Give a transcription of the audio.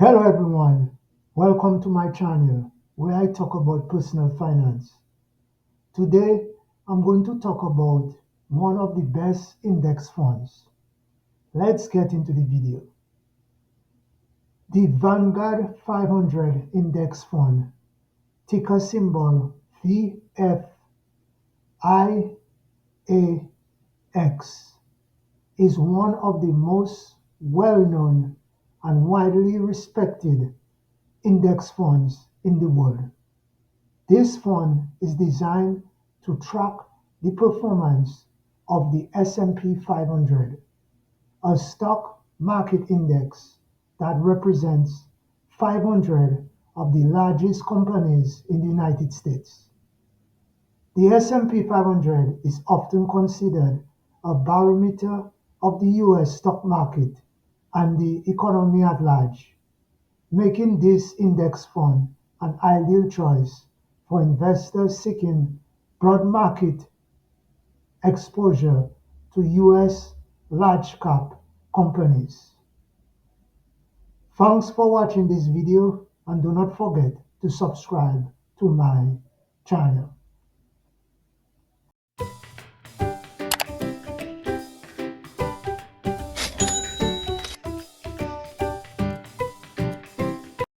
Hello everyone, welcome to my channel where I talk about personal finance. Today I'm going to talk about one of the best index funds. Let's get into the video. The Vanguard 500 Index Fund, ticker symbol VFIAX, is one of the most well-known and widely respected index funds in the world. This fund is designed to track the performance of the S&P 500, a stock market index that represents 500 of the largest companies in the United States. The S&P 500 is often considered a barometer of the US stock market and the economy at large, making this index fund an ideal choice for investors seeking broad market exposure to US large-cap companies. Thanks for watching this video and do not forget to subscribe to my channel.